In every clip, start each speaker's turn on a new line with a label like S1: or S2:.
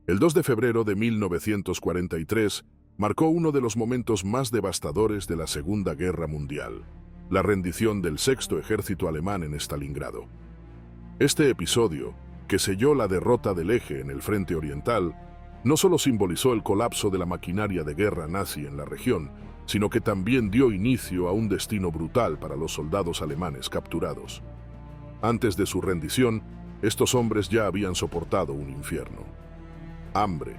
S1: El 2 de febrero de 1943 marcó uno de los momentos más devastadores de la Segunda Guerra Mundial, la rendición del Sexto Ejército Alemán en Stalingrado. Este episodio, que selló la derrota del Eje en el frente oriental, no solo simbolizó el colapso de la maquinaria de guerra nazi en la región, sino que también dio inicio a un destino brutal para los soldados alemanes capturados. Antes de su rendición, estos hombres ya habían soportado un infierno. Hambre,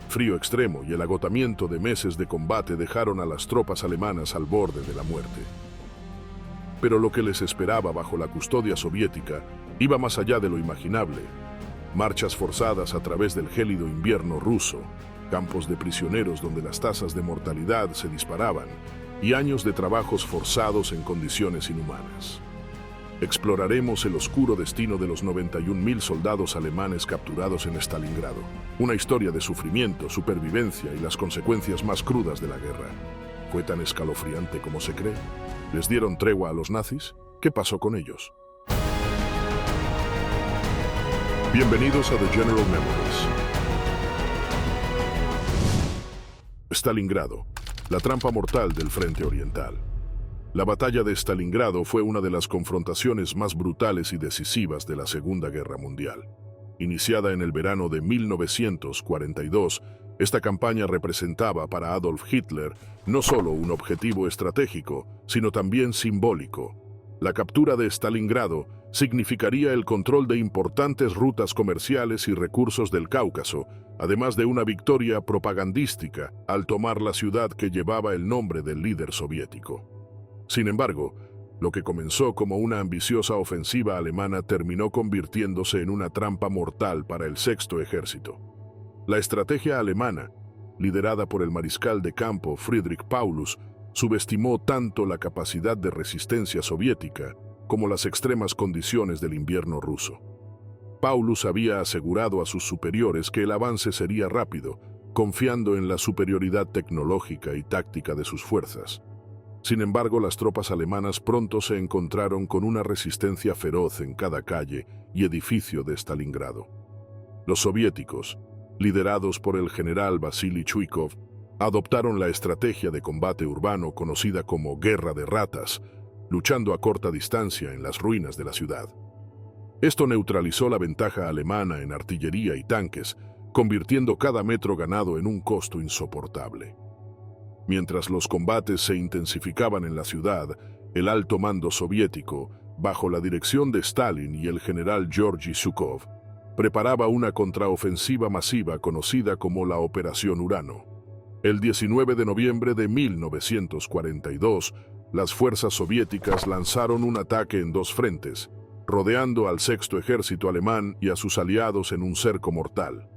S1: frío extremo y el agotamiento de meses de combate dejaron a las tropas alemanas al borde de la muerte. Pero lo que les esperaba bajo la custodia soviética iba más allá de lo imaginable. Marchas forzadas a través del gélido invierno ruso, campos de prisioneros donde las tasas de mortalidad se disparaban y años de trabajos forzados en condiciones inhumanas. Exploraremos el oscuro destino de los 91.000 soldados alemanes capturados en Stalingrado, una historia de sufrimiento, supervivencia y las consecuencias más crudas de la guerra. ¿Fue tan escalofriante como se cree? ¿Les dieron tregua a los nazis? ¿Qué pasó con ellos? Bienvenidos a The General Memories. Stalingrado, la trampa mortal del frente oriental. La batalla de Stalingrado fue una de las confrontaciones más brutales y decisivas de la Segunda Guerra Mundial. Iniciada en el verano de 1942, esta campaña representaba para Adolf Hitler no solo un objetivo estratégico, sino también simbólico. La captura de Stalingrado significaría el control de importantes rutas comerciales y recursos del Cáucaso, además de una victoria propagandística al tomar la ciudad que llevaba el nombre del líder soviético. Sin embargo, lo que comenzó como una ambiciosa ofensiva alemana terminó convirtiéndose en una trampa mortal para el Sexto Ejército. La estrategia alemana, liderada por el mariscal de campo Friedrich Paulus, subestimó tanto la capacidad de resistencia soviética como las extremas condiciones del invierno ruso. Paulus había asegurado a sus superiores que el avance sería rápido, confiando en la superioridad tecnológica y táctica de sus fuerzas. Sin embargo, las tropas alemanas pronto se encontraron con una resistencia feroz en cada calle y edificio de Stalingrado. Los soviéticos, liderados por el general Vasily Chuikov, adoptaron la estrategia de combate urbano conocida como Guerra de Ratas, luchando a corta distancia en las ruinas de la ciudad. Esto neutralizó la ventaja alemana en artillería y tanques, convirtiendo cada metro ganado en un costo insoportable. Mientras los combates se intensificaban en la ciudad, el alto mando soviético, bajo la dirección de Stalin y el general Georgy Zhukov, preparaba una contraofensiva masiva conocida como la Operación Urano. El 19 de noviembre de 1942, las fuerzas soviéticas lanzaron un ataque en dos frentes, rodeando al Sexto Ejército alemán y a sus aliados en un cerco mortal.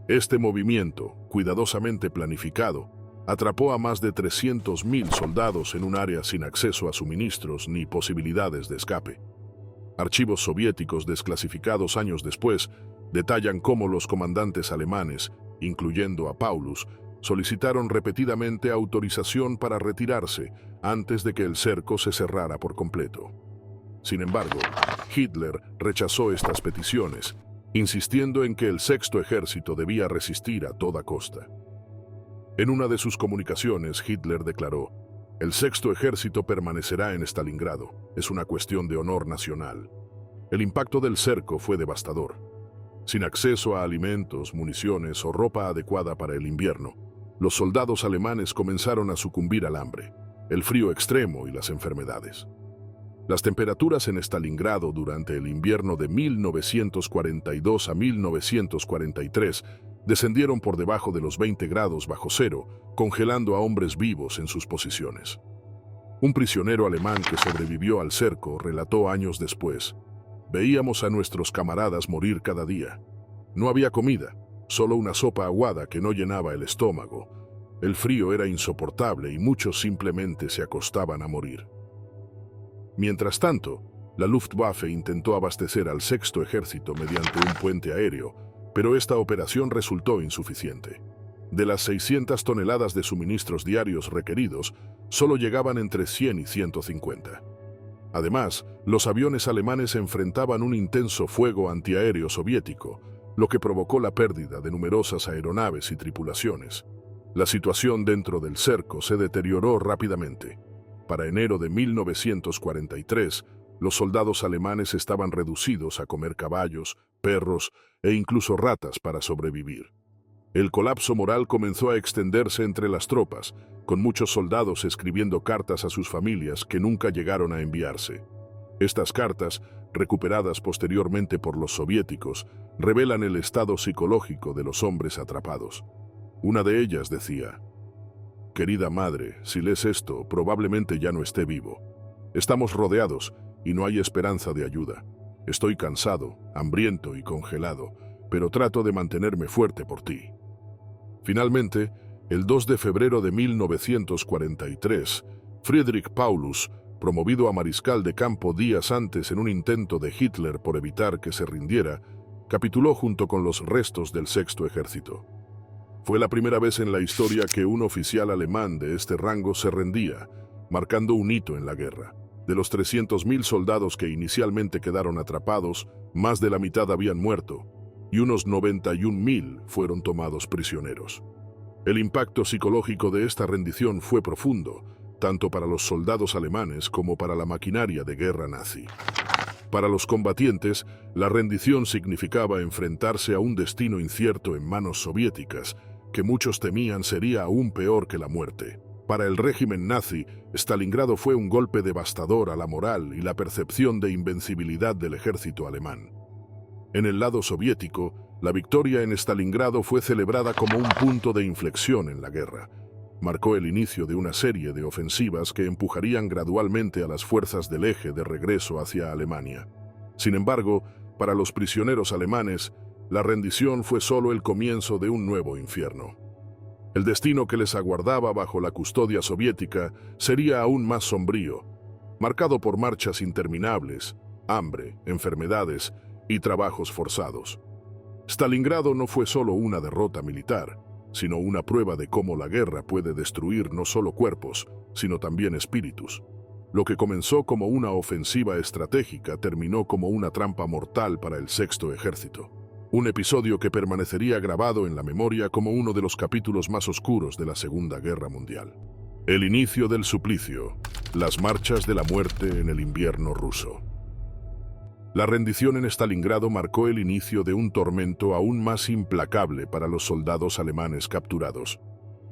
S1: Este movimiento, cuidadosamente planificado, atrapó a más de 300.000 soldados en un área sin acceso a suministros ni posibilidades de escape. Archivos soviéticos desclasificados años después detallan cómo los comandantes alemanes, incluyendo a Paulus, solicitaron repetidamente autorización para retirarse antes de que el cerco se cerrara por completo. Sin embargo, Hitler rechazó estas peticiones, insistiendo en que el Sexto Ejército debía resistir a toda costa. En una de sus comunicaciones, Hitler declaró: «El Sexto Ejército permanecerá en Stalingrado. Es una cuestión de honor nacional». El impacto del cerco fue devastador. Sin acceso a alimentos, municiones o ropa adecuada para el invierno, los soldados alemanes comenzaron a sucumbir al hambre, el frío extremo y las enfermedades. Las temperaturas en Stalingrado durante el invierno de 1942 a 1943 descendieron por debajo de los 20 grados bajo cero, congelando a hombres vivos en sus posiciones. Un prisionero alemán que sobrevivió al cerco relató años después: «Veíamos a nuestros camaradas morir cada día. No había comida, solo una sopa aguada que no llenaba el estómago. El frío era insoportable y muchos simplemente se acostaban a morir». Mientras tanto, la Luftwaffe intentó abastecer al Sexto Ejército mediante un puente aéreo, pero esta operación resultó insuficiente. De las 600 toneladas de suministros diarios requeridos, solo llegaban entre 100 y 150. Además, los aviones alemanes enfrentaban un intenso fuego antiaéreo soviético, lo que provocó la pérdida de numerosas aeronaves y tripulaciones. La situación dentro del cerco se deterioró rápidamente. Para enero de 1943, los soldados alemanes estaban reducidos a comer caballos, perros e incluso ratas para sobrevivir. El colapso moral comenzó a extenderse entre las tropas, con muchos soldados escribiendo cartas a sus familias que nunca llegaron a enviarse. Estas cartas, recuperadas posteriormente por los soviéticos, revelan el estado psicológico de los hombres atrapados. Una de ellas decía: «Querida madre, si lees esto, probablemente ya no esté vivo. Estamos rodeados y no hay esperanza de ayuda. Estoy cansado, hambriento y congelado, pero trato de mantenerme fuerte por ti». Finalmente, el 2 de febrero de 1943, Friedrich Paulus, promovido a mariscal de campo días antes en un intento de Hitler por evitar que se rindiera, capituló junto con los restos del Sexto Ejército. Fue la primera vez en la historia que un oficial alemán de este rango se rendía, marcando un hito en la guerra. De los 300.000 soldados que inicialmente quedaron atrapados, más de la mitad habían muerto, y unos 91.000 fueron tomados prisioneros. El impacto psicológico de esta rendición fue profundo, tanto para los soldados alemanes como para la maquinaria de guerra nazi. Para los combatientes, la rendición significaba enfrentarse a un destino incierto en manos soviéticas, que muchos temían sería aún peor que la muerte. Para el régimen nazi, Stalingrado fue un golpe devastador a la moral y la percepción de invencibilidad del ejército alemán. En el lado soviético, la victoria en Stalingrado fue celebrada como un punto de inflexión en la guerra. Marcó el inicio de una serie de ofensivas que empujarían gradualmente a las fuerzas del eje de regreso hacia Alemania. Sin embargo, para los prisioneros alemanes, la rendición fue solo el comienzo de un nuevo infierno. El destino que les aguardaba bajo la custodia soviética sería aún más sombrío, marcado por marchas interminables, hambre, enfermedades y trabajos forzados. Stalingrado no fue solo una derrota militar, sino una prueba de cómo la guerra puede destruir no solo cuerpos, sino también espíritus. Lo que comenzó como una ofensiva estratégica terminó como una trampa mortal para el Sexto Ejército. Un episodio que permanecería grabado en la memoria como uno de los capítulos más oscuros de la Segunda Guerra Mundial. El inicio del suplicio, las marchas de la muerte en el invierno ruso. La rendición en Stalingrado marcó el inicio de un tormento aún más implacable para los soldados alemanes capturados.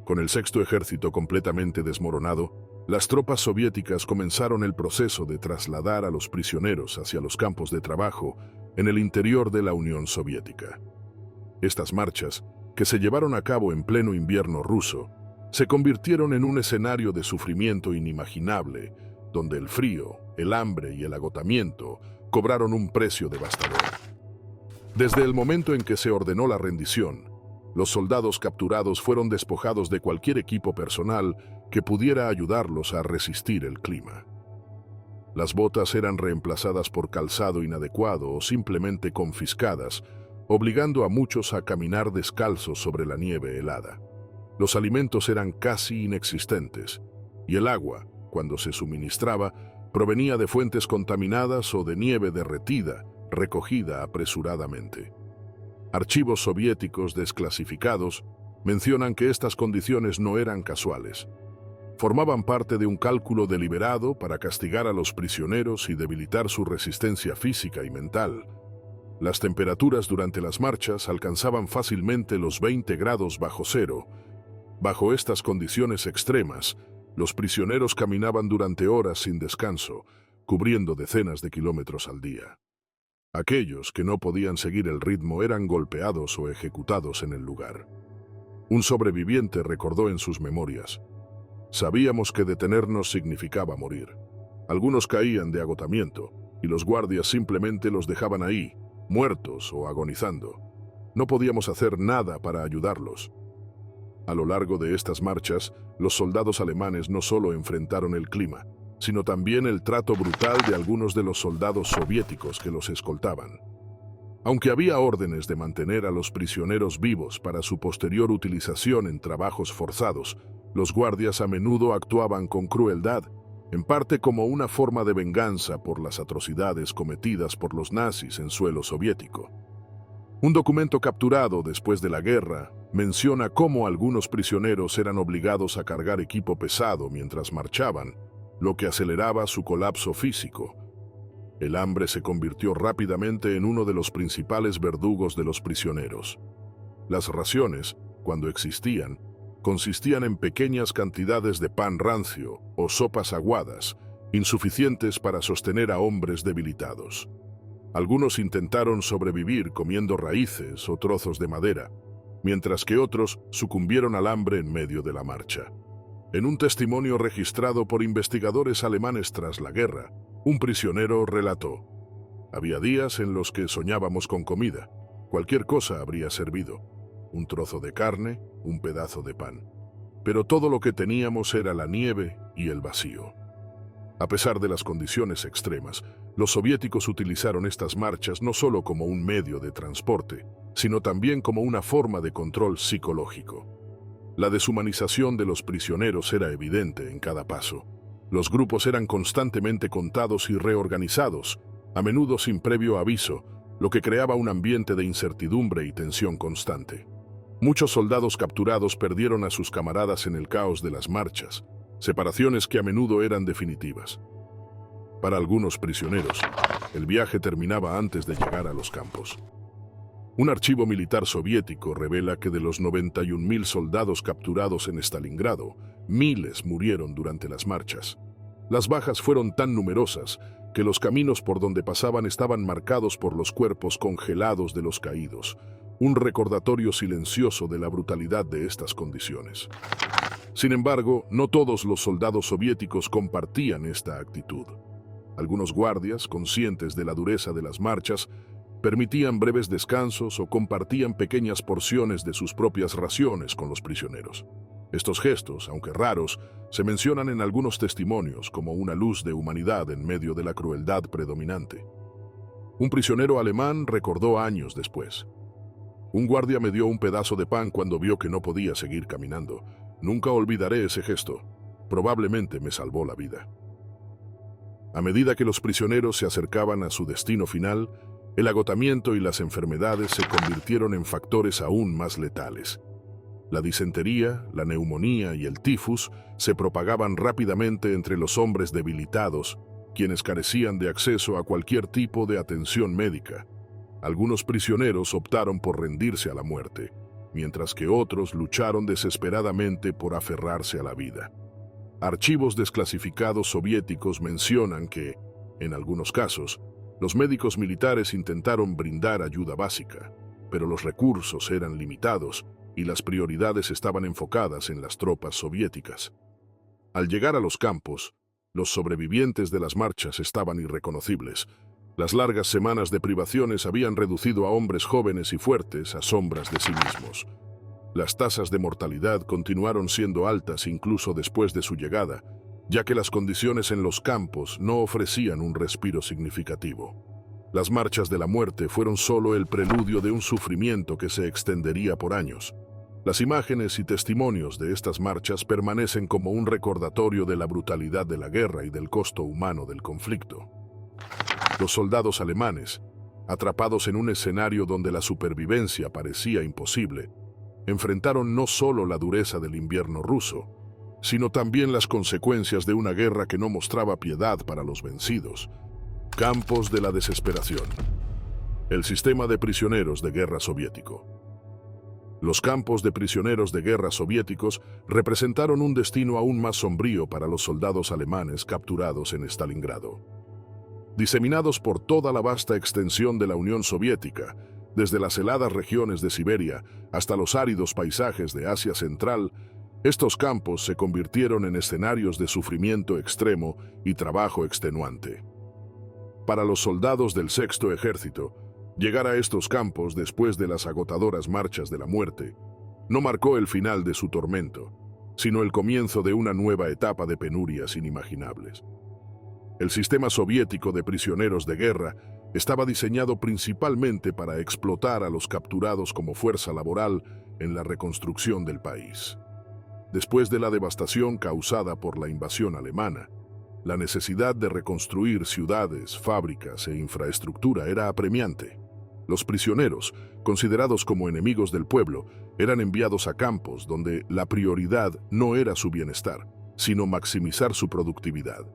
S1: Con el Sexto Ejército completamente desmoronado, las tropas soviéticas comenzaron el proceso de trasladar a los prisioneros hacia los campos de trabajo en el interior de la Unión Soviética. Estas marchas, que se llevaron a cabo en pleno invierno ruso, se convirtieron en un escenario de sufrimiento inimaginable, donde el frío, el hambre y el agotamiento cobraron un precio devastador. Desde el momento en que se ordenó la rendición, los soldados capturados fueron despojados de cualquier equipo personal que pudiera ayudarlos a resistir el clima. Las botas eran reemplazadas por calzado inadecuado o simplemente confiscadas, obligando a muchos a caminar descalzos sobre la nieve helada. Los alimentos eran casi inexistentes, y el agua, cuando se suministraba, provenía de fuentes contaminadas o de nieve derretida, recogida apresuradamente. Archivos soviéticos desclasificados mencionan que estas condiciones no eran casuales. Formaban parte de un cálculo deliberado para castigar a los prisioneros y debilitar su resistencia física y mental. Las temperaturas durante las marchas alcanzaban fácilmente los 20 grados bajo cero. Bajo estas condiciones extremas, los prisioneros caminaban durante horas sin descanso, cubriendo decenas de kilómetros al día. Aquellos que no podían seguir el ritmo eran golpeados o ejecutados en el lugar. Un sobreviviente recordó en sus memorias: «Sabíamos que detenernos significaba morir. Algunos caían de agotamiento, y los guardias simplemente los dejaban ahí, muertos o agonizando. No podíamos hacer nada para ayudarlos». A lo largo de estas marchas, los soldados alemanes no solo enfrentaron el clima, sino también el trato brutal de algunos de los soldados soviéticos que los escoltaban. Aunque había órdenes de mantener a los prisioneros vivos para su posterior utilización en trabajos forzados, los guardias a menudo actuaban con crueldad, en parte como una forma de venganza por las atrocidades cometidas por los nazis en suelo soviético. Un documento capturado después de la guerra menciona cómo algunos prisioneros eran obligados a cargar equipo pesado mientras marchaban, lo que aceleraba su colapso físico. El hambre se convirtió rápidamente en uno de los principales verdugos de los prisioneros. Las raciones, cuando existían, consistían en pequeñas cantidades de pan rancio o sopas aguadas, insuficientes para sostener a hombres debilitados. Algunos intentaron sobrevivir comiendo raíces o trozos de madera, mientras que otros sucumbieron al hambre en medio de la marcha. En un testimonio registrado por investigadores alemanes tras la guerra, un prisionero relató: «Había días en los que soñábamos con comida. Cualquier cosa habría servido. Un trozo de carne, un pedazo de pan. Pero todo lo que teníamos era la nieve y el vacío». A pesar de las condiciones extremas, los soviéticos utilizaron estas marchas no solo como un medio de transporte, sino también como una forma de control psicológico. La deshumanización de los prisioneros era evidente en cada paso. Los grupos eran constantemente contados y reorganizados, a menudo sin previo aviso, lo que creaba un ambiente de incertidumbre y tensión constante. Muchos soldados capturados perdieron a sus camaradas en el caos de las marchas, separaciones que a menudo eran definitivas. Para algunos prisioneros, el viaje terminaba antes de llegar a los campos. Un archivo militar soviético revela que de los 91.000 soldados capturados en Stalingrado, miles murieron durante las marchas. Las bajas fueron tan numerosas que los caminos por donde pasaban estaban marcados por los cuerpos congelados de los caídos, un recordatorio silencioso de la brutalidad de estas condiciones. Sin embargo, no todos los soldados soviéticos compartían esta actitud. Algunos guardias, conscientes de la dureza de las marchas, permitían breves descansos o compartían pequeñas porciones de sus propias raciones con los prisioneros. Estos gestos, aunque raros, se mencionan en algunos testimonios como una luz de humanidad en medio de la crueldad predominante. Un prisionero alemán recordó años después: «Un guardia me dio un pedazo de pan cuando vio que no podía seguir caminando. Nunca olvidaré ese gesto. Probablemente me salvó la vida». A medida que los prisioneros se acercaban a su destino final, el agotamiento y las enfermedades se convirtieron en factores aún más letales. La disentería, la neumonía y el tifus se propagaban rápidamente entre los hombres debilitados, quienes carecían de acceso a cualquier tipo de atención médica. Algunos prisioneros optaron por rendirse a la muerte, mientras que otros lucharon desesperadamente por aferrarse a la vida. Archivos desclasificados soviéticos mencionan que, en algunos casos, los médicos militares intentaron brindar ayuda básica, pero los recursos eran limitados y las prioridades estaban enfocadas en las tropas soviéticas. Al llegar a los campos, los sobrevivientes de las marchas estaban irreconocibles. Las largas semanas de privaciones habían reducido a hombres jóvenes y fuertes a sombras de sí mismos. Las tasas de mortalidad continuaron siendo altas incluso después de su llegada, ya que las condiciones en los campos no ofrecían un respiro significativo. Las marchas de la muerte fueron solo el preludio de un sufrimiento que se extendería por años. Las imágenes y testimonios de estas marchas permanecen como un recordatorio de la brutalidad de la guerra y del costo humano del conflicto. Los soldados alemanes, atrapados en un escenario donde la supervivencia parecía imposible, enfrentaron no solo la dureza del invierno ruso, sino también las consecuencias de una guerra que no mostraba piedad para los vencidos. Campos de la desesperación. El sistema de prisioneros de guerra soviético. Los campos de prisioneros de guerra soviéticos representaron un destino aún más sombrío para los soldados alemanes capturados en Stalingrado. Diseminados por toda la vasta extensión de la Unión Soviética, desde las heladas regiones de Siberia hasta los áridos paisajes de Asia Central, estos campos se convirtieron en escenarios de sufrimiento extremo y trabajo extenuante. Para los soldados del Sexto Ejército, llegar a estos campos después de las agotadoras marchas de la muerte no marcó el final de su tormento, sino el comienzo de una nueva etapa de penurias inimaginables. El sistema soviético de prisioneros de guerra estaba diseñado principalmente para explotar a los capturados como fuerza laboral en la reconstrucción del país. Después de la devastación causada por la invasión alemana, la necesidad de reconstruir ciudades, fábricas e infraestructura era apremiante. Los prisioneros, considerados como enemigos del pueblo, eran enviados a campos donde la prioridad no era su bienestar, sino maximizar su productividad.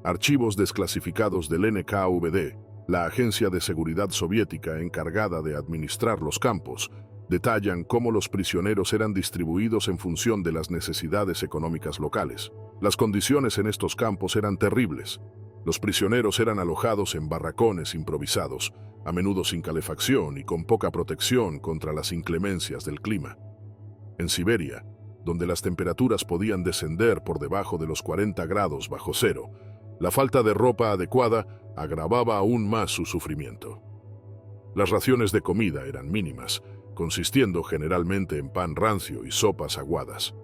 S1: Archivos desclasificados del NKVD, la agencia de seguridad soviética encargada de administrar los campos, detallan cómo los prisioneros eran distribuidos en función de las necesidades económicas locales. Las condiciones en estos campos eran terribles. Los prisioneros eran alojados en barracones improvisados, a menudo sin calefacción y con poca protección contra las inclemencias del clima. En Siberia, donde las temperaturas podían descender por debajo de los 40 grados bajo cero, la falta de ropa adecuada agravaba aún más su sufrimiento. Las raciones de comida eran mínimas, consistiendo generalmente en pan rancio y sopas aguadas.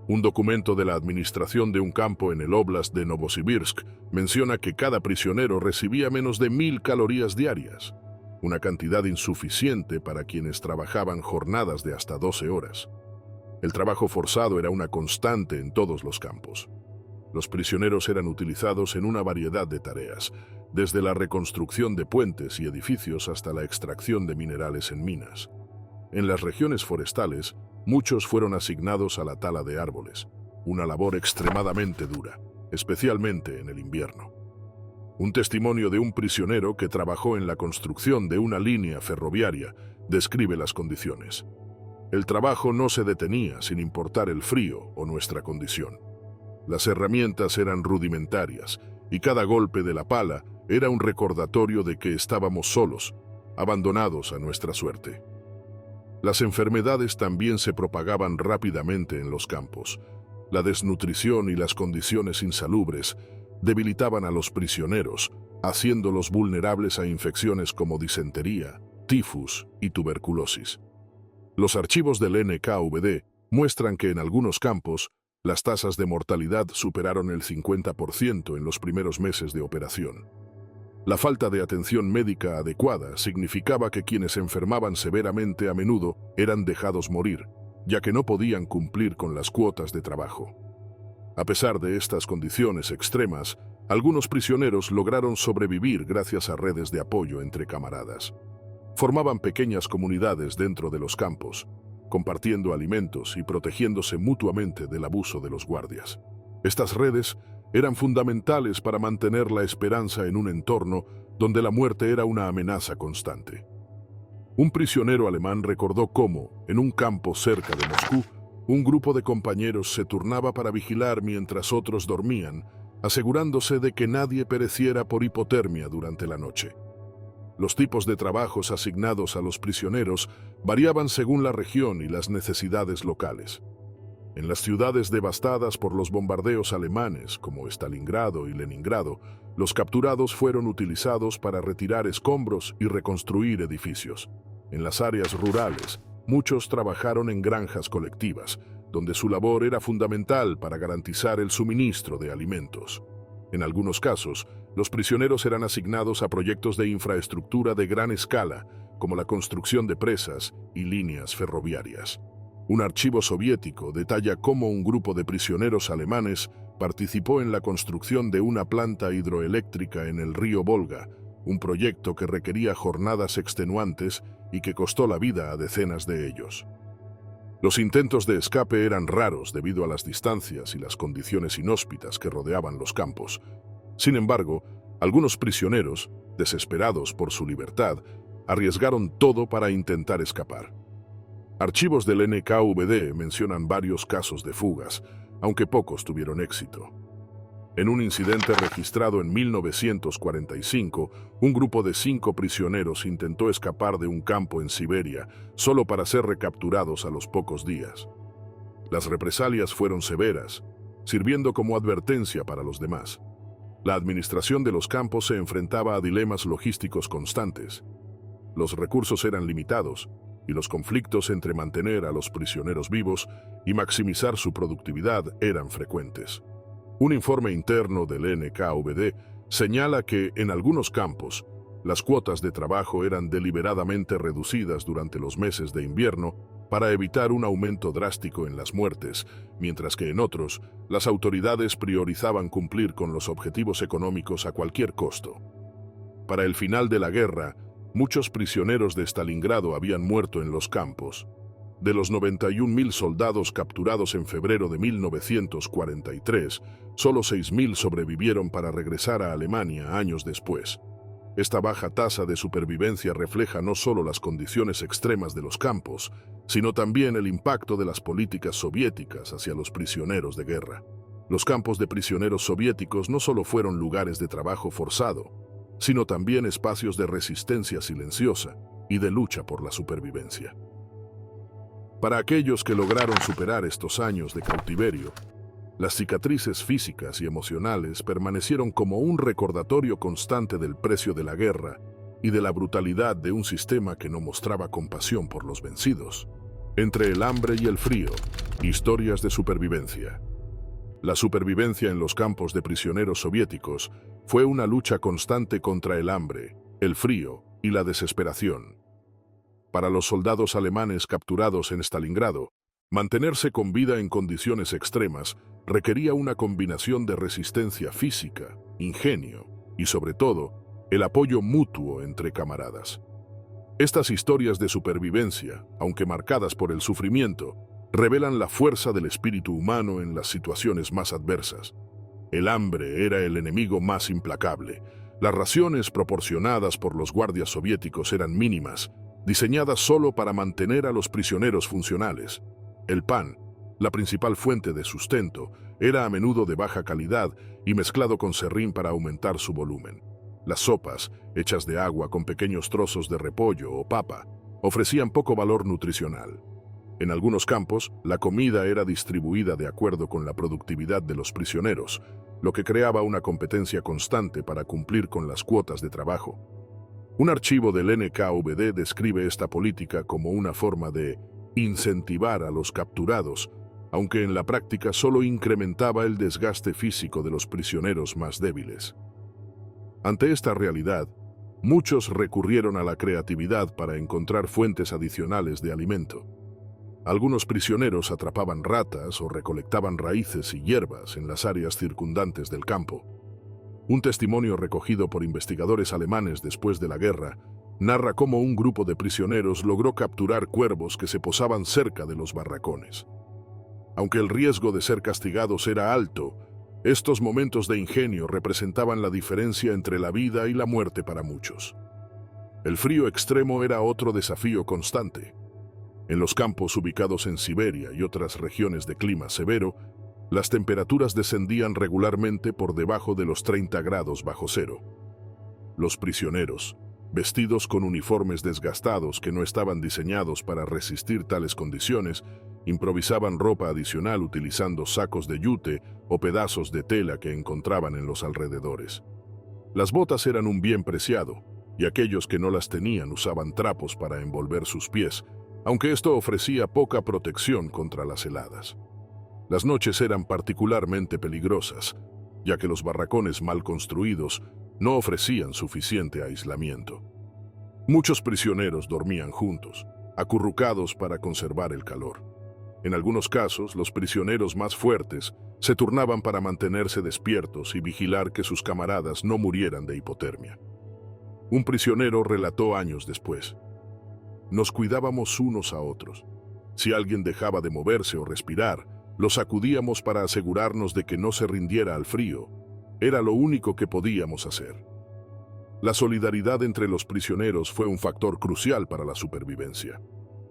S1: Un documento de la administración de un campo en el Oblast de Novosibirsk menciona que cada prisionero recibía menos de 1000 calorías diarias, una cantidad insuficiente para quienes trabajaban jornadas de hasta 12 horas. El trabajo forzado era una constante en todos los campos. Los prisioneros eran utilizados en una variedad de tareas, desde la reconstrucción de puentes y edificios hasta la extracción de minerales en minas. En las regiones forestales, muchos fueron asignados a la tala de árboles, una labor extremadamente dura, especialmente en el invierno. Un testimonio de un prisionero que trabajó en la construcción de una línea ferroviaria describe las condiciones. El trabajo no se detenía sin importar el frío o nuestra condición. Las herramientas eran rudimentarias y cada golpe de la pala era un recordatorio de que estábamos solos, abandonados a nuestra suerte. Las enfermedades también se propagaban rápidamente en los campos. La desnutrición y las condiciones insalubres debilitaban a los prisioneros, haciéndolos vulnerables a infecciones como disentería, tifus y tuberculosis. Los archivos del NKVD muestran que en algunos campos las tasas de mortalidad superaron el 50% en los primeros meses de operación. La falta de atención médica adecuada significaba que quienes se enfermaban severamente a menudo eran dejados morir, ya que no podían cumplir con las cuotas de trabajo. A pesar de estas condiciones extremas, algunos prisioneros lograron sobrevivir gracias a redes de apoyo entre camaradas. Formaban pequeñas comunidades dentro de los campos, compartiendo alimentos y protegiéndose mutuamente del abuso de los guardias. Estas redes eran fundamentales para mantener la esperanza en un entorno donde la muerte era una amenaza constante. Un prisionero alemán recordó cómo, en un campo cerca de Moscú, un grupo de compañeros se turnaba para vigilar mientras otros dormían, asegurándose de que nadie pereciera por hipotermia durante la noche. Los tipos de trabajos asignados a los prisioneros variaban según la región y las necesidades locales. En las ciudades devastadas por los bombardeos alemanes, como Stalingrado y Leningrado, los capturados fueron utilizados para retirar escombros y reconstruir edificios. En las áreas rurales, muchos trabajaron en granjas colectivas, donde su labor era fundamental para garantizar el suministro de alimentos. En algunos casos, los prisioneros eran asignados a proyectos de infraestructura de gran escala, como la construcción de presas y líneas ferroviarias. Un archivo soviético detalla cómo un grupo de prisioneros alemanes participó en la construcción de una planta hidroeléctrica en el río Volga, un proyecto que requería jornadas extenuantes y que costó la vida a decenas de ellos. Los intentos de escape eran raros debido a las distancias y las condiciones inhóspitas que rodeaban los campos. Sin embargo, algunos prisioneros, desesperados por su libertad, arriesgaron todo para intentar escapar. Archivos del NKVD mencionan varios casos de fugas, aunque pocos tuvieron éxito. En un incidente registrado en 1945, un grupo de 5 prisioneros intentó escapar de un campo en Siberia, solo para ser recapturados a los pocos días. Las represalias fueron severas, sirviendo como advertencia para los demás. La administración de los campos se enfrentaba a dilemas logísticos constantes. Los recursos eran limitados, y los conflictos entre mantener a los prisioneros vivos y maximizar su productividad eran frecuentes. Un informe interno del NKVD señala que, en algunos campos, las cuotas de trabajo eran deliberadamente reducidas durante los meses de invierno para evitar un aumento drástico en las muertes, mientras que en otros, las autoridades priorizaban cumplir con los objetivos económicos a cualquier costo. Para el final de la guerra, Muchos prisioneros de Stalingrado habían muerto en los campos. De los 91.000 soldados capturados en febrero de 1943, solo 6.000 sobrevivieron para regresar a Alemania años después. Esta baja tasa de supervivencia refleja no solo las condiciones extremas de los campos, sino también el impacto de las políticas soviéticas hacia los prisioneros de guerra. Los campos de prisioneros soviéticos no solo fueron lugares de trabajo forzado, sino también espacios de resistencia silenciosa y de lucha por la supervivencia. Para aquellos que lograron superar estos años de cautiverio, las cicatrices físicas y emocionales permanecieron como un recordatorio constante del precio de la guerra y de la brutalidad de un sistema que no mostraba compasión por los vencidos. Entre el hambre y el frío, historias de supervivencia. La supervivencia en los campos de prisioneros soviéticos fue una lucha constante contra el hambre, el frío y la desesperación. Para los soldados alemanes capturados en Stalingrado, mantenerse con vida en condiciones extremas requería una combinación de resistencia física, ingenio y, sobre todo, el apoyo mutuo entre camaradas. Estas historias de supervivencia, aunque marcadas por el sufrimiento, revelan la fuerza del espíritu humano en las situaciones más adversas. El hambre era el enemigo más implacable. Las raciones proporcionadas por los guardias soviéticos eran mínimas, diseñadas solo para mantener a los prisioneros funcionales. El pan, la principal fuente de sustento, era a menudo de baja calidad y mezclado con serrín para aumentar su volumen. Las sopas, hechas de agua con pequeños trozos de repollo o papa, ofrecían poco valor nutricional. En algunos campos, la comida era distribuida de acuerdo con la productividad de los prisioneros, lo que creaba una competencia constante para cumplir con las cuotas de trabajo. Un archivo del NKVD describe esta política como una forma de incentivar a los capturados, aunque en la práctica solo incrementaba el desgaste físico de los prisioneros más débiles. Ante esta realidad, muchos recurrieron a la creatividad para encontrar fuentes adicionales de alimento. Algunos prisioneros atrapaban ratas o recolectaban raíces y hierbas en las áreas circundantes del campo. Un testimonio recogido por investigadores alemanes después de la guerra narra cómo un grupo de prisioneros logró capturar cuervos que se posaban cerca de los barracones. Aunque el riesgo de ser castigados era alto, estos momentos de ingenio representaban la diferencia entre la vida y la muerte para muchos. El frío extremo era otro desafío constante. En los campos ubicados en Siberia y otras regiones de clima severo, las temperaturas descendían regularmente por debajo de los 30 grados bajo cero. Los prisioneros, vestidos con uniformes desgastados que no estaban diseñados para resistir tales condiciones, improvisaban ropa adicional utilizando sacos de yute o pedazos de tela que encontraban en los alrededores. Las botas eran un bien preciado, y aquellos que no las tenían usaban trapos para envolver sus pies, aunque esto ofrecía poca protección contra las heladas. Las noches eran particularmente peligrosas, ya que los barracones mal construidos no ofrecían suficiente aislamiento. Muchos prisioneros dormían juntos, acurrucados para conservar el calor. En algunos casos, los prisioneros más fuertes se turnaban para mantenerse despiertos y vigilar que sus camaradas no murieran de hipotermia. Un prisionero relató años después: "Nos cuidábamos unos a otros. Si alguien dejaba de moverse o respirar, lo sacudíamos para asegurarnos de que no se rindiera al frío. Era lo único que podíamos hacer". La solidaridad entre los prisioneros fue un factor crucial para la supervivencia.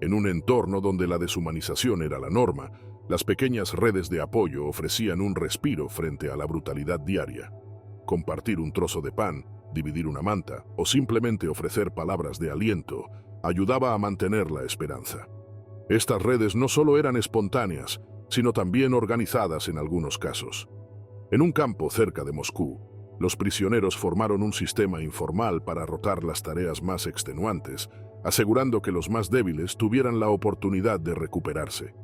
S1: En un entorno donde la deshumanización era la norma, las pequeñas redes de apoyo ofrecían un respiro frente a la brutalidad diaria. Compartir un trozo de pan, dividir una manta o simplemente ofrecer palabras de aliento ayudaba a mantener la esperanza. Estas redes no solo eran espontáneas, sino también organizadas en algunos casos. En un campo cerca de Moscú, los prisioneros formaron un sistema informal para rotar las tareas más extenuantes, asegurando que los más débiles tuvieran la oportunidad de recuperarse.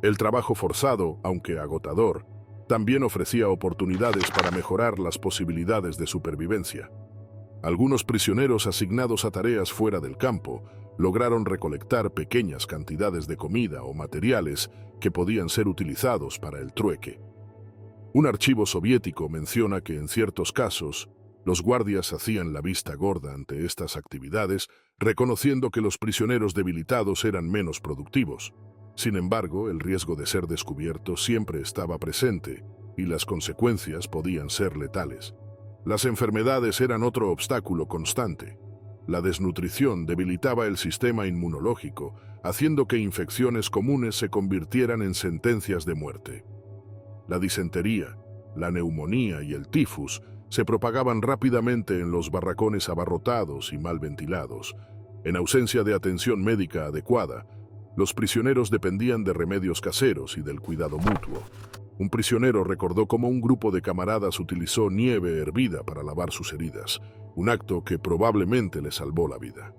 S1: El trabajo forzado, aunque agotador, también ofrecía oportunidades para mejorar las posibilidades de supervivencia. Algunos prisioneros asignados a tareas fuera del campo lograron recolectar pequeñas cantidades de comida o materiales que podían ser utilizados para el trueque. Un archivo soviético menciona que en ciertos casos, Los guardias hacían la vista gorda ante estas actividades, reconociendo que los prisioneros debilitados eran menos productivos. Sin embargo, el riesgo de ser descubierto siempre estaba presente, y las consecuencias podían ser letales. Las enfermedades eran otro obstáculo constante. La desnutrición debilitaba el sistema inmunológico, haciendo que infecciones comunes se convirtieran en sentencias de muerte. La disentería, la neumonía y el tifus se propagaban rápidamente en los barracones abarrotados y mal ventilados. En ausencia de atención médica adecuada, los prisioneros dependían de remedios caseros y del cuidado mutuo. Un prisionero recordó cómo un grupo de camaradas utilizó nieve hervida para lavar sus heridas, un acto que probablemente le salvó la vida.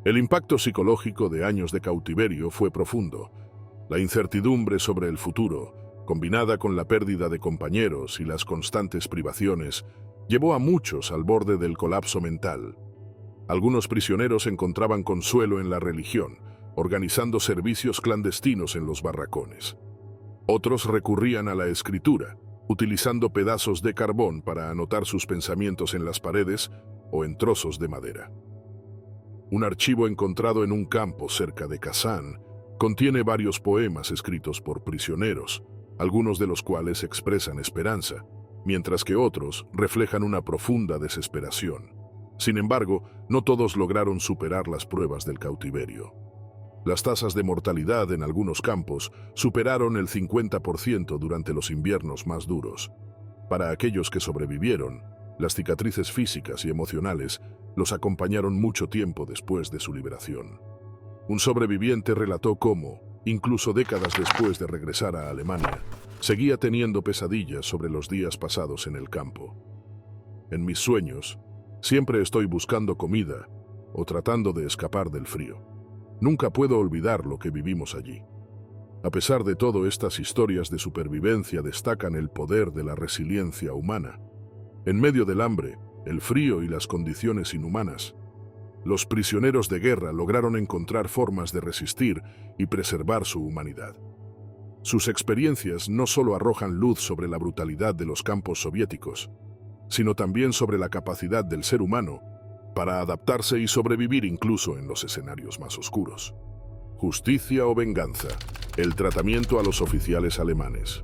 S1: El impacto psicológico de años de cautiverio fue profundo. La incertidumbre sobre el futuro, combinada con la pérdida de compañeros y las constantes privaciones, llevó a muchos al borde del colapso mental. Algunos prisioneros encontraban consuelo en la religión, organizando servicios clandestinos en los barracones. Otros recurrían a la escritura, utilizando pedazos de carbón para anotar sus pensamientos en las paredes o en trozos de madera. Un archivo encontrado en un campo cerca de Kazán contiene varios poemas escritos por prisioneros, algunos de los cuales expresan esperanza, mientras que otros reflejan una profunda desesperación. Sin embargo, no todos lograron superar las pruebas del cautiverio. Las tasas de mortalidad en algunos campos superaron el 50% durante los inviernos más duros. Para aquellos que sobrevivieron, las cicatrices físicas y emocionales los acompañaron mucho tiempo después de su liberación. Un sobreviviente relató cómo, incluso décadas después de regresar a Alemania, seguía teniendo pesadillas sobre los días pasados en el campo. En mis sueños, siempre estoy buscando comida o tratando de escapar del frío. Nunca puedo olvidar lo que vivimos allí. A pesar de todo, estas historias de supervivencia destacan el poder de la resiliencia humana. En medio del hambre, el frío y las condiciones inhumanas, los prisioneros de guerra lograron encontrar formas de resistir y preservar su humanidad. Sus experiencias no solo arrojan luz sobre la brutalidad de los campos soviéticos, sino también sobre la capacidad del ser humano para adaptarse y sobrevivir incluso en los escenarios más oscuros. Justicia o venganza. El tratamiento a los oficiales alemanes.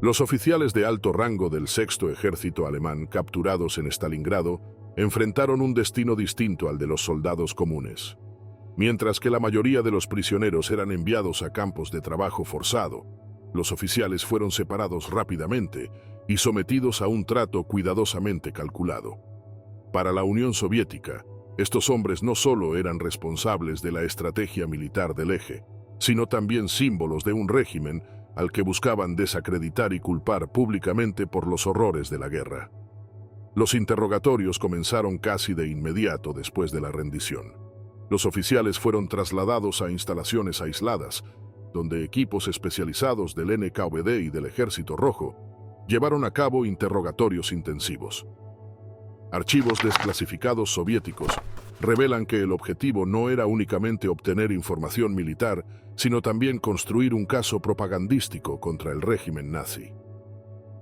S1: Los oficiales de alto rango del Sexto Ejército Alemán capturados en Stalingrado enfrentaron un destino distinto al de los soldados comunes. Mientras que la mayoría de los prisioneros eran enviados a campos de trabajo forzado, los oficiales fueron separados rápidamente y sometidos a un trato cuidadosamente calculado. Para la Unión Soviética, estos hombres no solo eran responsables de la estrategia militar del eje, sino también símbolos de un régimen al que buscaban desacreditar y culpar públicamente por los horrores de la guerra. Los interrogatorios comenzaron casi de inmediato después de la rendición. Los oficiales fueron trasladados a instalaciones aisladas, donde equipos especializados del NKVD y del Ejército Rojo llevaron a cabo interrogatorios intensivos. Archivos desclasificados soviéticos revelan que el objetivo no era únicamente obtener información militar, sino también construir un caso propagandístico contra el régimen nazi.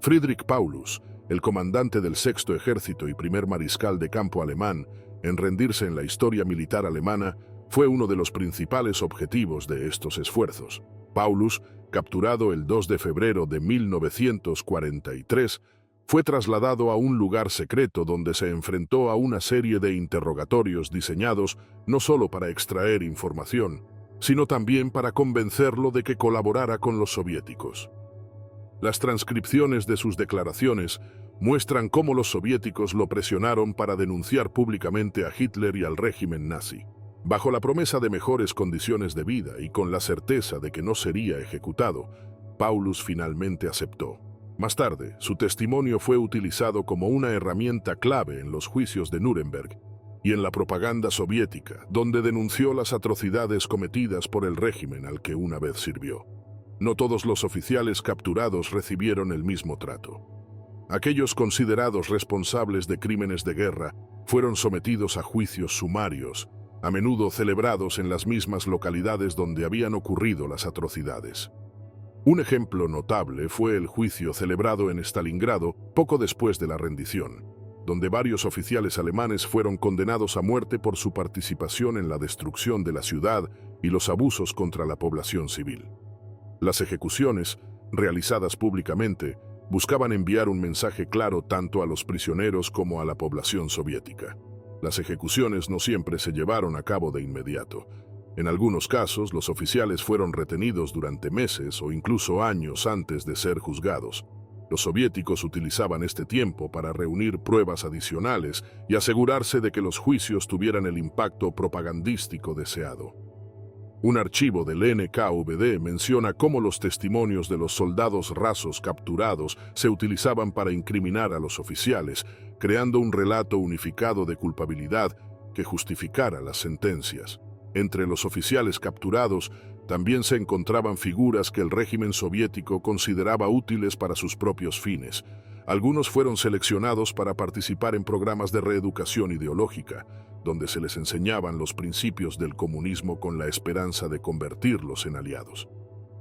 S1: Friedrich Paulus, el comandante del Sexto Ejército y primer mariscal de campo alemán en rendirse en la historia militar alemana, fue uno de los principales objetivos de estos esfuerzos. Paulus, capturado el 2 de febrero de 1943, fue trasladado a un lugar secreto donde se enfrentó a una serie de interrogatorios diseñados no solo para extraer información, sino también para convencerlo de que colaborara con los soviéticos. Las transcripciones de sus declaraciones muestran cómo los soviéticos lo presionaron para denunciar públicamente a Hitler y al régimen nazi. Bajo la promesa de mejores condiciones de vida y con la certeza de que no sería ejecutado, Paulus finalmente aceptó. Más tarde, su testimonio fue utilizado como una herramienta clave en los juicios de Nuremberg y en la propaganda soviética, donde denunció las atrocidades cometidas por el régimen al que una vez sirvió. No todos los oficiales capturados recibieron el mismo trato. Aquellos considerados responsables de crímenes de guerra fueron sometidos a juicios sumarios, a menudo celebrados en las mismas localidades donde habían ocurrido las atrocidades. Un ejemplo notable fue el juicio celebrado en Stalingrado poco después de la rendición. donde varios oficiales alemanes fueron condenados a muerte por su participación en la destrucción de la ciudad y los abusos contra la población civil. Las ejecuciones, realizadas públicamente, buscaban enviar un mensaje claro tanto a los prisioneros como a la población soviética. Las ejecuciones no siempre se llevaron a cabo de inmediato. En algunos casos, los oficiales fueron retenidos durante meses o incluso años antes de ser juzgados. Los soviéticos utilizaban este tiempo para reunir pruebas adicionales y asegurarse de que los juicios tuvieran el impacto propagandístico deseado. Un archivo del NKVD menciona cómo los testimonios de los soldados rasos capturados se utilizaban para incriminar a los oficiales, creando un relato unificado de culpabilidad que justificara las sentencias. Entre los oficiales capturados también se encontraban figuras que el régimen soviético consideraba útiles para sus propios fines. Algunos fueron seleccionados para participar en programas de reeducación ideológica, donde se les enseñaban los principios del comunismo con la esperanza de convertirlos en aliados.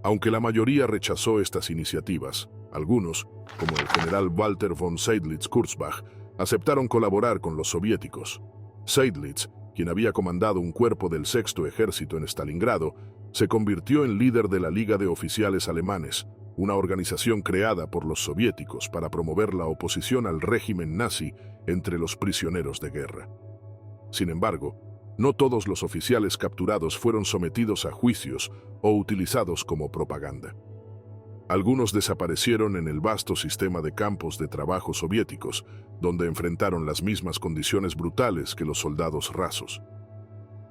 S1: Aunque la mayoría rechazó estas iniciativas, algunos, como el general Walter von Seydlitz-Kurzbach, aceptaron colaborar con los soviéticos. Seydlitz, quien había comandado un cuerpo del Sexto Ejército en Stalingrado, se convirtió en líder de la Liga de Oficiales Alemanes, una organización creada por los soviéticos para promover la oposición al régimen nazi entre los prisioneros de guerra. Sin embargo, no todos los oficiales capturados fueron sometidos a juicios o utilizados como propaganda. Algunos desaparecieron en el vasto sistema de campos de trabajo soviéticos, donde enfrentaron las mismas condiciones brutales que los soldados rasos.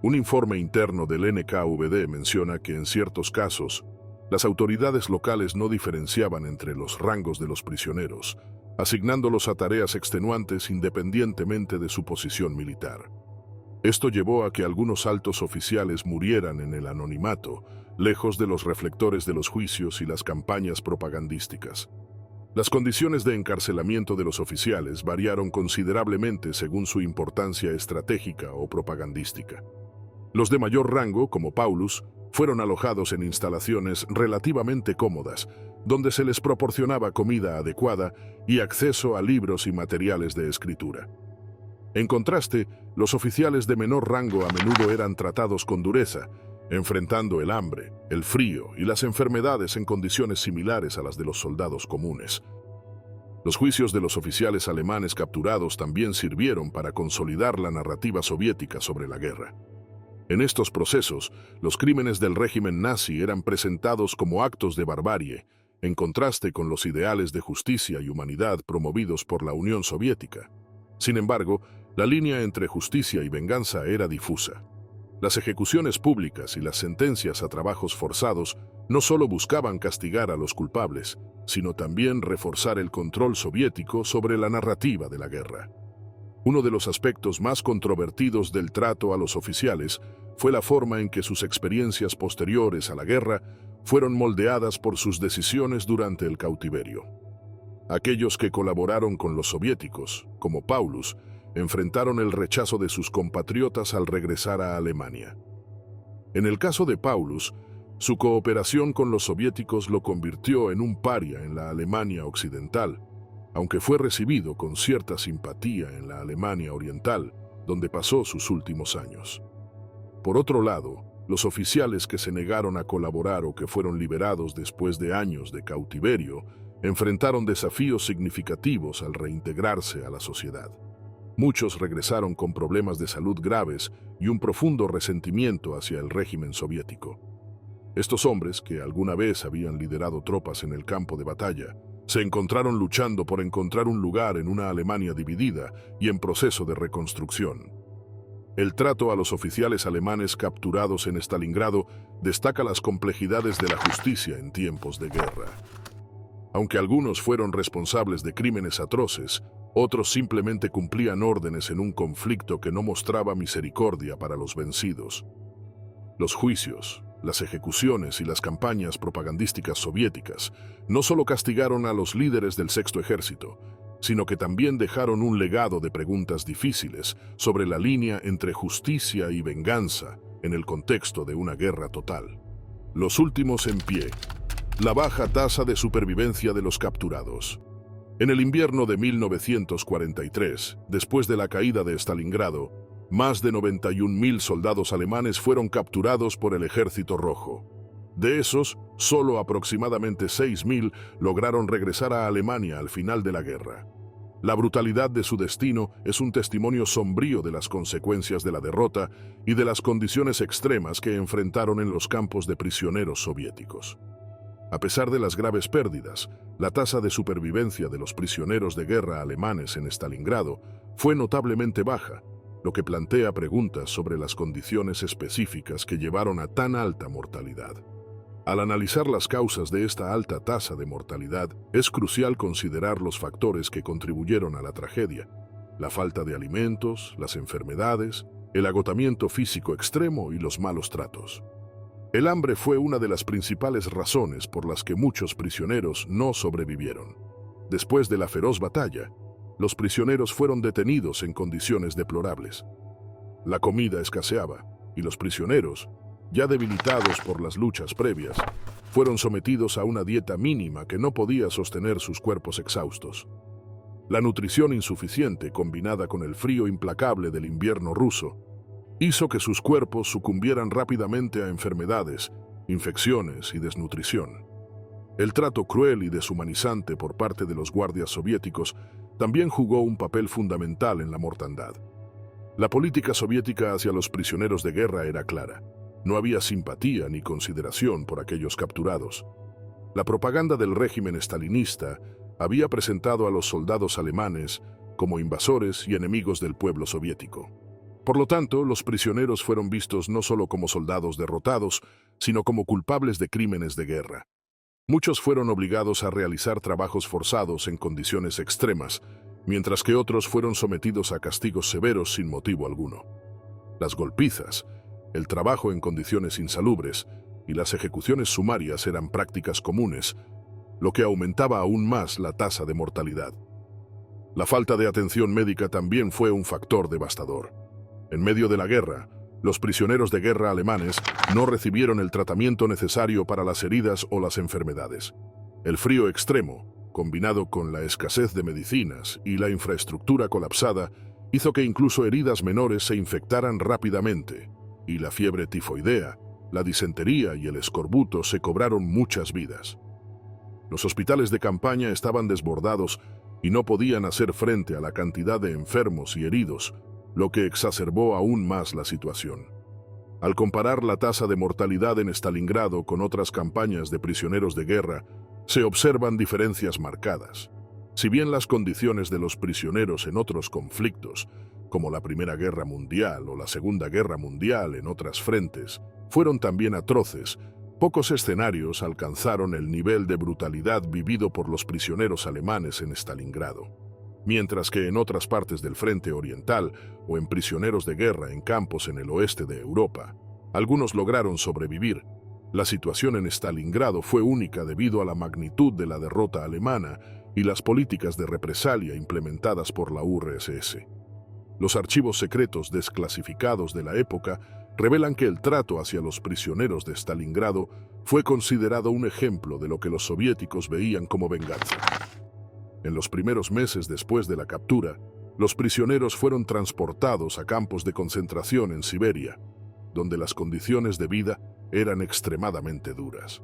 S1: Un informe interno del NKVD menciona que en ciertos casos, las autoridades locales no diferenciaban entre los rangos de los prisioneros, asignándolos a tareas extenuantes independientemente de su posición militar. Esto llevó a que algunos altos oficiales murieran en el anonimato, lejos de los reflectores de los juicios y las campañas propagandísticas. Las condiciones de encarcelamiento de los oficiales variaron considerablemente según su importancia estratégica o propagandística. Los de mayor rango, como Paulus, fueron alojados en instalaciones relativamente cómodas, donde se les proporcionaba comida adecuada y acceso a libros y materiales de escritura. En contraste, los oficiales de menor rango a menudo eran tratados con dureza, enfrentando el hambre, el frío y las enfermedades en condiciones similares a las de los soldados comunes. Los juicios de los oficiales alemanes capturados también sirvieron para consolidar la narrativa soviética sobre la guerra. En estos procesos, los crímenes del régimen nazi eran presentados como actos de barbarie, en contraste con los ideales de justicia y humanidad promovidos por la Unión Soviética. Sin embargo, la línea entre justicia y venganza era difusa. Las ejecuciones públicas y las sentencias a trabajos forzados no solo buscaban castigar a los culpables, sino también reforzar el control soviético sobre la narrativa de la guerra. Uno de los aspectos más controvertidos del trato a los oficiales fue la forma en que sus experiencias posteriores a la guerra fueron moldeadas por sus decisiones durante el cautiverio. Aquellos que colaboraron con los soviéticos, como Paulus, enfrentaron el rechazo de sus compatriotas al regresar a Alemania. En el caso de Paulus, su cooperación con los soviéticos lo convirtió en un paria en la Alemania occidental, aunque fue recibido con cierta simpatía en la Alemania oriental, donde pasó sus últimos años. Por otro lado, los oficiales que se negaron a colaborar o que fueron liberados después de años de cautiverio enfrentaron desafíos significativos al reintegrarse a la sociedad. Muchos regresaron con problemas de salud graves y un profundo resentimiento hacia el régimen soviético. Estos hombres, que alguna vez habían liderado tropas en el campo de batalla, se encontraron luchando por encontrar un lugar en una Alemania dividida y en proceso de reconstrucción. El trato a los oficiales alemanes capturados en Stalingrado destaca las complejidades de la justicia en tiempos de guerra. Aunque algunos fueron responsables de crímenes atroces, otros simplemente cumplían órdenes en un conflicto que no mostraba misericordia para los vencidos. Los juicios, las ejecuciones y las campañas propagandísticas soviéticas no solo castigaron a los líderes del Sexto Ejército, sino que también dejaron un legado de preguntas difíciles sobre la línea entre justicia y venganza en el contexto de una guerra total. Los últimos en pie. La baja tasa de supervivencia de los capturados. En el invierno de 1943, después de la caída de Stalingrado, más de 91.000 soldados alemanes fueron capturados por el Ejército Rojo. De esos, solo aproximadamente 6.000 lograron regresar a Alemania al final de la guerra. La brutalidad de su destino es un testimonio sombrío de las consecuencias de la derrota y de las condiciones extremas que enfrentaron en los campos de prisioneros soviéticos. A pesar de las graves pérdidas, la tasa de supervivencia de los prisioneros de guerra alemanes en Stalingrado fue notablemente baja, lo que plantea preguntas sobre las condiciones específicas que llevaron a tan alta mortalidad. Al analizar las causas de esta alta tasa de mortalidad, es crucial considerar los factores que contribuyeron a la tragedia: la falta de alimentos, las enfermedades, el agotamiento físico extremo y los malos tratos. El hambre fue una de las principales razones por las que muchos prisioneros no sobrevivieron. Después de la feroz batalla, los prisioneros fueron detenidos en condiciones deplorables. La comida escaseaba y los prisioneros, ya debilitados por las luchas previas, fueron sometidos a una dieta mínima que no podía sostener sus cuerpos exhaustos. La nutrición insuficiente, combinada con el frío implacable del invierno ruso, hizo que sus cuerpos sucumbieran rápidamente a enfermedades, infecciones y desnutrición. El trato cruel y deshumanizante por parte de los guardias soviéticos también jugó un papel fundamental en la mortandad. La política soviética hacia los prisioneros de guerra era clara. No había simpatía ni consideración por aquellos capturados. La propaganda del régimen estalinista había presentado a los soldados alemanes como invasores y enemigos del pueblo soviético. Por lo tanto, los prisioneros fueron vistos no solo como soldados derrotados, sino como culpables de crímenes de guerra. Muchos fueron obligados a realizar trabajos forzados en condiciones extremas, mientras que otros fueron sometidos a castigos severos sin motivo alguno. Las golpizas, el trabajo en condiciones insalubres y las ejecuciones sumarias eran prácticas comunes, lo que aumentaba aún más la tasa de mortalidad. La falta de atención médica también fue un factor devastador. En medio de la guerra, los prisioneros de guerra alemanes no recibieron el tratamiento necesario para las heridas o las enfermedades. El frío extremo, combinado con la escasez de medicinas y la infraestructura colapsada, hizo que incluso heridas menores se infectaran rápidamente, y la fiebre tifoidea, la disentería y el escorbuto se cobraron muchas vidas. Los hospitales de campaña estaban desbordados y no podían hacer frente a la cantidad de enfermos y heridos, lo que exacerbó aún más la situación. Al comparar la tasa de mortalidad en Stalingrado con otras campañas de prisioneros de guerra, se observan diferencias marcadas. Si bien las condiciones de los prisioneros en otros conflictos, como la Primera Guerra Mundial o la Segunda Guerra Mundial en otras frentes, fueron también atroces, pocos escenarios alcanzaron el nivel de brutalidad vivido por los prisioneros alemanes en Stalingrado. Mientras que en otras partes del frente oriental o en prisioneros de guerra en campos en el oeste de Europa, algunos lograron sobrevivir. La situación en Stalingrado fue única debido a la magnitud de la derrota alemana y las políticas de represalia implementadas por la URSS. Los archivos secretos desclasificados de la época revelan que el trato hacia los prisioneros de Stalingrado fue considerado un ejemplo de lo que los soviéticos veían como venganza. En los primeros meses después de la captura, los prisioneros fueron transportados a campos de concentración en Siberia, donde las condiciones de vida eran extremadamente duras.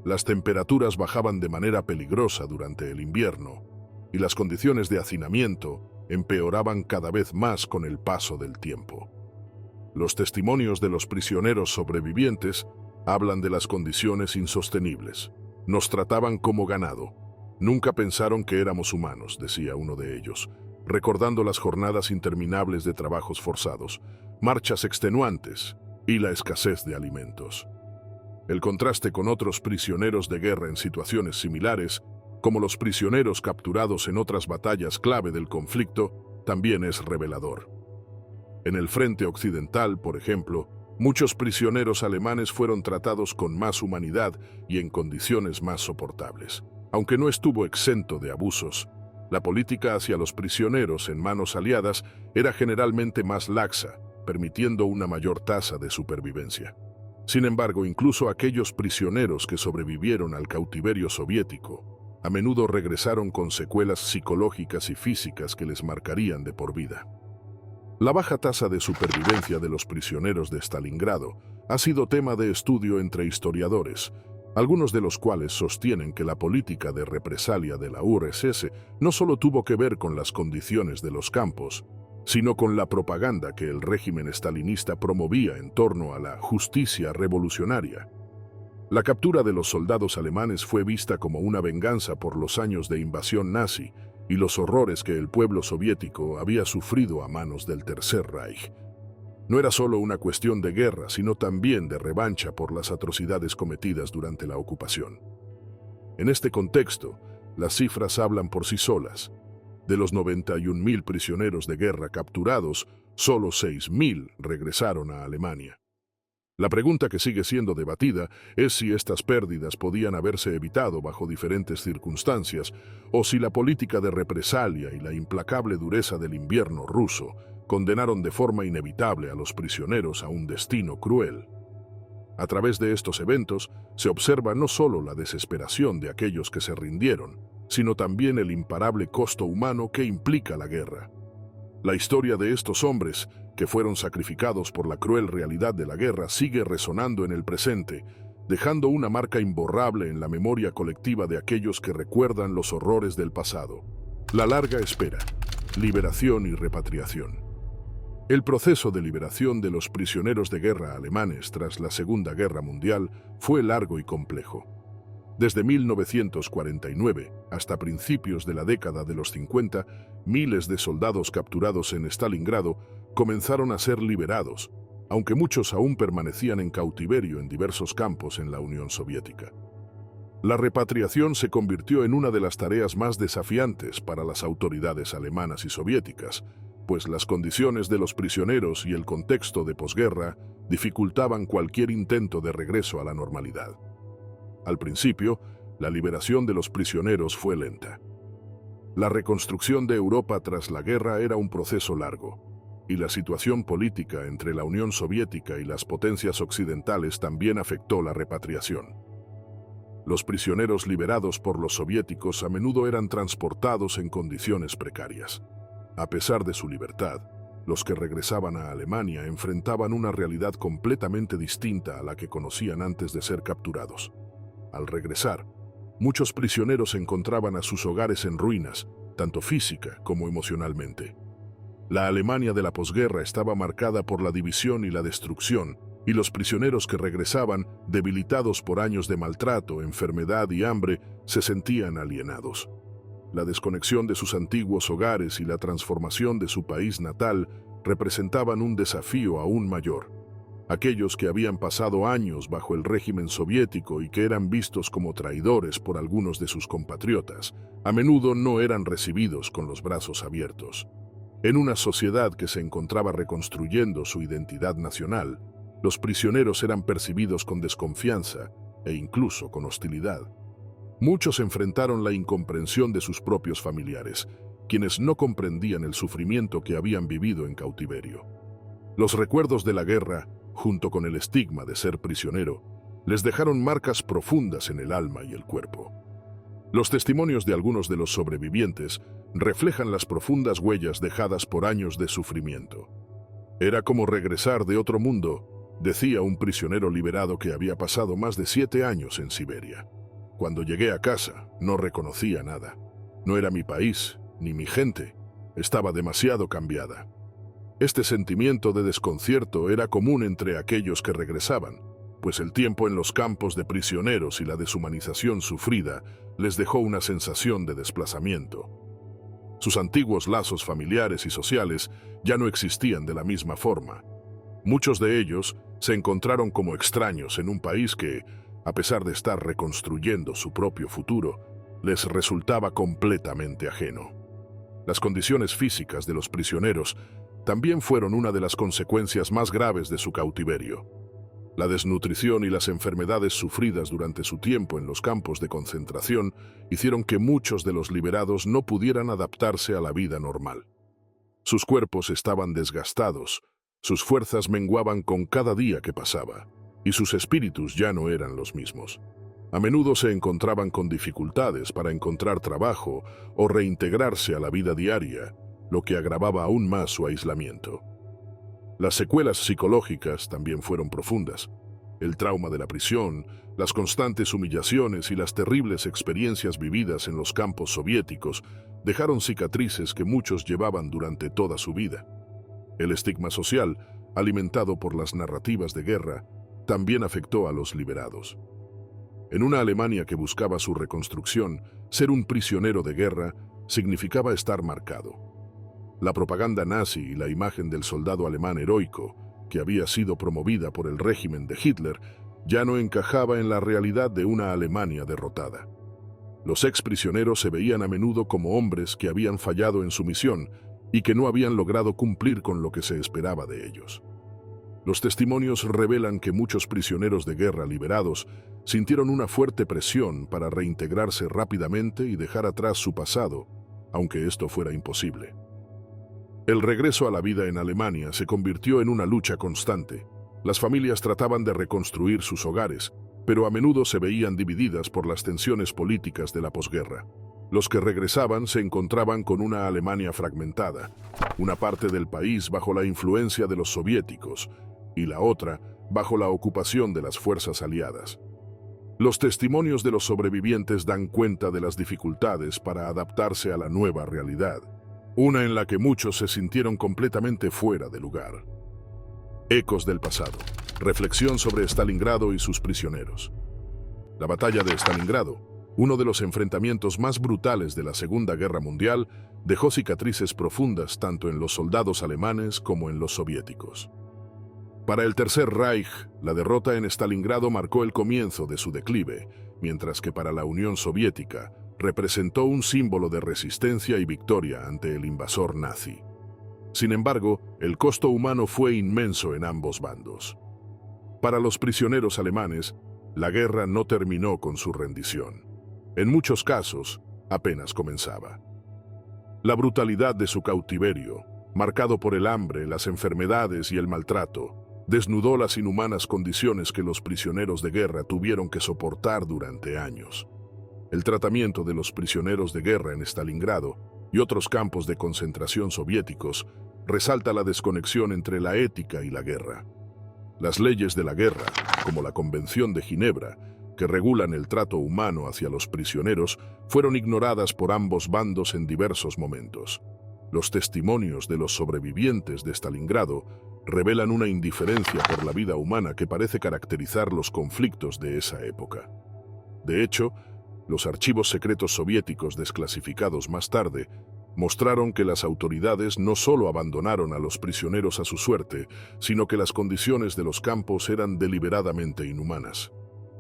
S1: Las temperaturas bajaban de manera peligrosa durante el invierno y las condiciones de hacinamiento empeoraban cada vez más con el paso del tiempo. Los testimonios de los prisioneros sobrevivientes hablan de las condiciones insostenibles. Nos trataban como ganado. Nunca pensaron que éramos humanos, decía uno de ellos, recordando las jornadas interminables de trabajos forzados, marchas extenuantes y la escasez de alimentos. El contraste con otros prisioneros de guerra en situaciones similares, como los prisioneros capturados en otras batallas clave del conflicto, también es revelador. En el frente occidental, por ejemplo, muchos prisioneros alemanes fueron tratados con más humanidad y en condiciones más soportables. Aunque no estuvo exento de abusos, la política hacia los prisioneros en manos aliadas era generalmente más laxa, permitiendo una mayor tasa de supervivencia. Sin embargo, incluso aquellos prisioneros que sobrevivieron al cautiverio soviético A menudo regresaron con secuelas psicológicas y físicas que les marcarían de por vida. La baja tasa de supervivencia de los prisioneros de Stalingrado ha sido tema de estudio entre historiadores, algunos de los cuales sostienen que la política de represalia de la URSS no solo tuvo que ver con las condiciones de los campos, sino con la propaganda que el régimen stalinista promovía en torno a la justicia revolucionaria. La captura de los soldados alemanes fue vista como una venganza por los años de invasión nazi y los horrores que el pueblo soviético había sufrido a manos del Tercer Reich. No era solo una cuestión de guerra, sino también de revancha por las atrocidades cometidas durante la ocupación. En este contexto, las cifras hablan por sí solas. De los 91.000 prisioneros de guerra capturados, solo 6.000 regresaron a Alemania. La pregunta que sigue siendo debatida es si estas pérdidas podían haberse evitado bajo diferentes circunstancias o si la política de represalia y la implacable dureza del invierno ruso condenaron de forma inevitable a los prisioneros a un destino cruel. A través de estos eventos se observa no solo la desesperación de aquellos que se rindieron, sino también el imparable costo humano que implica la guerra. La historia de estos hombres, que fueron sacrificados por la cruel realidad de la guerra, sigue resonando en el presente, dejando una marca imborrable en la memoria colectiva de aquellos que recuerdan los horrores del pasado. La larga espera, liberación y repatriación. El proceso de liberación de los prisioneros de guerra alemanes tras la Segunda Guerra Mundial fue largo y complejo. Desde 1949 hasta principios de la década de los 50, miles de soldados capturados en Stalingrado comenzaron a ser liberados, aunque muchos aún permanecían en cautiverio en diversos campos en la Unión Soviética. La repatriación se convirtió en una de las tareas más desafiantes para las autoridades alemanas y soviéticas, pues las condiciones de los prisioneros y el contexto de posguerra dificultaban cualquier intento de regreso a la normalidad. Al principio, la liberación de los prisioneros fue lenta. La reconstrucción de Europa tras la guerra era un proceso largo, y la situación política entre la Unión Soviética y las potencias occidentales también afectó la repatriación. Los prisioneros liberados por los soviéticos a menudo eran transportados en condiciones precarias. A pesar de su libertad, los que regresaban a Alemania enfrentaban una realidad completamente distinta a la que conocían antes de ser capturados. Al regresar, muchos prisioneros encontraban a sus hogares en ruinas, tanto física como emocionalmente. La Alemania de la posguerra estaba marcada por la división y la destrucción, y los prisioneros que regresaban, debilitados por años de maltrato, enfermedad y hambre, se sentían alienados. La desconexión de sus antiguos hogares y la transformación de su país natal representaban un desafío aún mayor. Aquellos que habían pasado años bajo el régimen soviético y que eran vistos como traidores por algunos de sus compatriotas, a menudo no eran recibidos con los brazos abiertos. En una sociedad que se encontraba reconstruyendo su identidad nacional, los prisioneros eran percibidos con desconfianza e incluso con hostilidad. Muchos enfrentaron la incomprensión de sus propios familiares, quienes no comprendían el sufrimiento que habían vivido en cautiverio. Los recuerdos de la guerra, junto con el estigma de ser prisionero, les dejaron marcas profundas en el alma y el cuerpo. Los testimonios de algunos de los sobrevivientes reflejan las profundas huellas dejadas por años de sufrimiento. Era como regresar de otro mundo, decía un prisionero liberado que había pasado más de 7 años en Siberia. Cuando llegué a casa, no reconocía nada. No era mi país, ni mi gente. Estaba demasiado cambiada. Este sentimiento de desconcierto era común entre aquellos que regresaban, pues el tiempo en los campos de prisioneros y la deshumanización sufrida les dejó una sensación de desplazamiento. Sus antiguos lazos familiares y sociales ya no existían de la misma forma. Muchos de ellos se encontraron como extraños en un país que, a pesar de estar reconstruyendo su propio futuro, les resultaba completamente ajeno. Las condiciones físicas de los prisioneros también fueron una de las consecuencias más graves de su cautiverio. La desnutrición y las enfermedades sufridas durante su tiempo en los campos de concentración hicieron que muchos de los liberados no pudieran adaptarse a la vida normal. Sus cuerpos estaban desgastados, sus fuerzas menguaban con cada día que pasaba, y sus espíritus ya no eran los mismos. A menudo se encontraban con dificultades para encontrar trabajo o reintegrarse a la vida diaria, lo que agravaba aún más su aislamiento. Las secuelas psicológicas también fueron profundas. El trauma de la prisión, las constantes humillaciones y las terribles experiencias vividas en los campos soviéticos dejaron cicatrices que muchos llevaban durante toda su vida. El estigma social, alimentado por las narrativas de guerra, también afectó a los liberados. En una Alemania que buscaba su reconstrucción, ser un prisionero de guerra significaba estar marcado. La propaganda nazi y la imagen del soldado alemán heroico, que había sido promovida por el régimen de Hitler, ya no encajaba en la realidad de una Alemania derrotada. Los exprisioneros se veían a menudo como hombres que habían fallado en su misión y que no habían logrado cumplir con lo que se esperaba de ellos. Los testimonios revelan que muchos prisioneros de guerra liberados sintieron una fuerte presión para reintegrarse rápidamente y dejar atrás su pasado, aunque esto fuera imposible. El regreso a la vida en Alemania se convirtió en una lucha constante. Las familias trataban de reconstruir sus hogares, pero a menudo se veían divididas por las tensiones políticas de la posguerra. Los que regresaban se encontraban con una Alemania fragmentada, una parte del país bajo la influencia de los soviéticos y la otra bajo la ocupación de las fuerzas aliadas. Los testimonios de los sobrevivientes dan cuenta de las dificultades para adaptarse a la nueva realidad, una en la que muchos se sintieron completamente fuera de lugar. Ecos del pasado. Reflexión sobre Stalingrado y sus prisioneros. La batalla de Stalingrado, uno de los enfrentamientos más brutales de la Segunda Guerra Mundial, dejó cicatrices profundas tanto en los soldados alemanes como en los soviéticos. Para el Tercer Reich, la derrota en Stalingrado marcó el comienzo de su declive, mientras que para la Unión Soviética representó un símbolo de resistencia y victoria ante el invasor nazi. Sin embargo, el costo humano fue inmenso en ambos bandos. Para los prisioneros alemanes, la guerra no terminó con su rendición. En muchos casos, apenas comenzaba. La brutalidad de su cautiverio, marcado por el hambre, las enfermedades y el maltrato, desnudó las inhumanas condiciones que los prisioneros de guerra tuvieron que soportar durante años. El tratamiento de los prisioneros de guerra en Stalingrado y otros campos de concentración soviéticos resalta la desconexión entre la ética y la guerra. Las leyes de la guerra, como la Convención de Ginebra, que regulan el trato humano hacia los prisioneros, fueron ignoradas por ambos bandos en diversos momentos. Los testimonios de los sobrevivientes de Stalingrado revelan una indiferencia por la vida humana que parece caracterizar los conflictos de esa época. De hecho, los archivos secretos soviéticos desclasificados más tarde mostraron que las autoridades no solo abandonaron a los prisioneros a su suerte, sino que las condiciones de los campos eran deliberadamente inhumanas.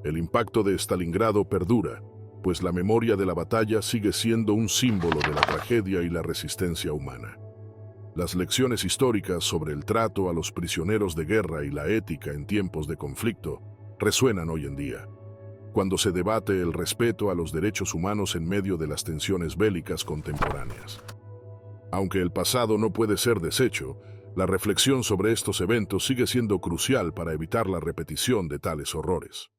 S1: El impacto de Stalingrado perdura, pues la memoria de la batalla sigue siendo un símbolo de la tragedia y la resistencia humana. Las lecciones históricas sobre el trato a los prisioneros de guerra y la ética en tiempos de conflicto resuenan hoy en día, cuando se debate el respeto a los derechos humanos en medio de las tensiones bélicas contemporáneas. Aunque el pasado no puede ser deshecho, la reflexión sobre estos eventos sigue siendo crucial para evitar la repetición de tales horrores.